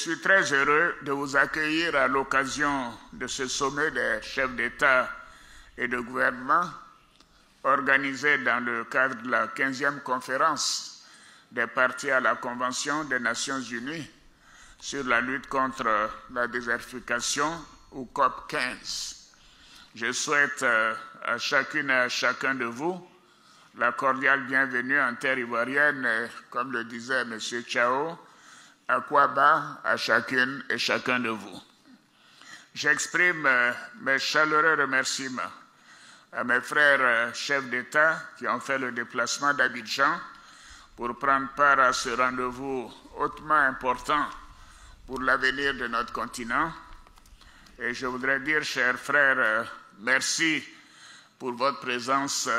Je suis très heureux de vous accueillir à l'occasion de ce sommet des chefs d'État et de gouvernement organisé dans le cadre de la 15e conférence des parties à la Convention des Nations Unies sur la lutte contre la désertification, ou COP 15. Je souhaite à chacune et à chacun de vous la cordiale bienvenue en terre ivoirienne, comme le disait M. Chao, Akwaba à chacune et chacun de vous. J'exprime mes chaleureux remerciements à mes frères chefs d'État qui ont fait le déplacement d'Abidjan pour prendre part à ce rendez-vous hautement important pour l'avenir de notre continent. Et je voudrais dire, chers frères, merci pour votre présence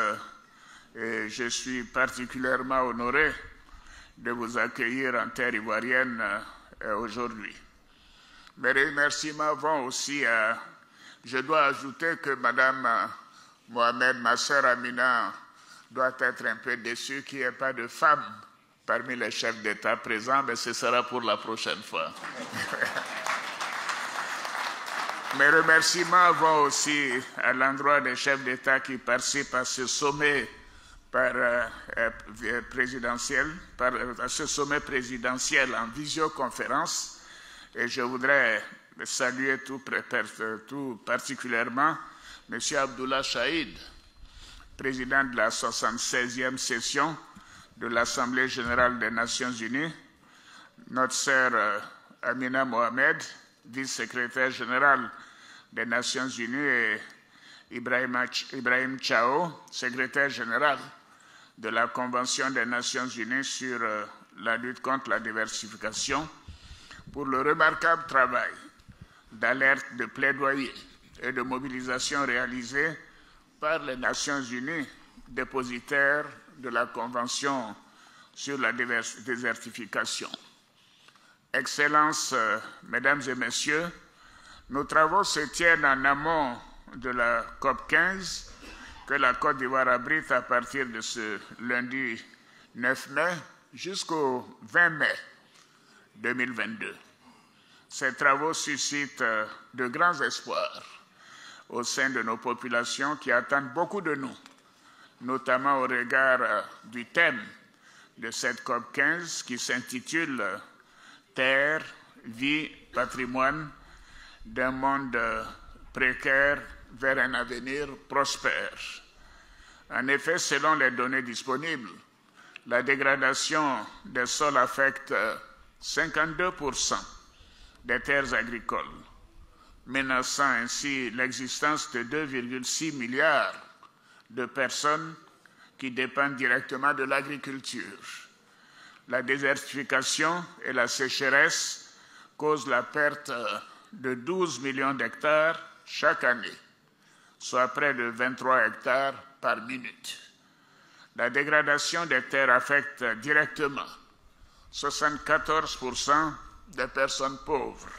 et je suis particulièrement honoré de vous accueillir en terre ivoirienne aujourd'hui. Mes remerciements vont aussi à... Je dois ajouter que Mme Mohamed, ma sœur Amina, doit être un peu déçue qu'il n'y ait pas de femme parmi les chefs d'État présents, mais ce sera pour la prochaine fois. Mes remerciements vont aussi à l'endroit des chefs d'État qui participent à ce sommet à ce sommet présidentiel en visioconférence. Et je voudrais saluer tout particulièrement M. Abdullah Shahid, président de la 76e session de l'Assemblée générale des Nations unies, notre sœur Amina Mohamed, vice-secrétaire général des Nations unies, et Ibrahim Chao, secrétaire général de la Convention des Nations unies sur la lutte contre la désertification, pour le remarquable travail d'alerte, de plaidoyer et de mobilisation réalisé par les Nations unies, dépositaires de la Convention sur la désertification. Excellences, Mesdames et Messieurs, nos travaux se tiennent en amont de la COP 15 que la Côte d'Ivoire abrite à partir de ce lundi 9 mai jusqu'au 20 mai 2022. Ces travaux suscitent de grands espoirs au sein de nos populations qui attendent beaucoup de nous, notamment au regard du thème de cette COP 15 qui s'intitule « Terre, vie, patrimoine d'un monde précaire vers un avenir prospère ». En effet, selon les données disponibles, la dégradation des sols affecte 52% des terres agricoles, menaçant ainsi l'existence de 2,6 milliards de personnes qui dépendent directement de l'agriculture. La désertification et la sécheresse causent la perte de 12 millions d'hectares chaque année, soit près de 23 hectares par minute. La dégradation des terres affecte directement 74% des personnes pauvres,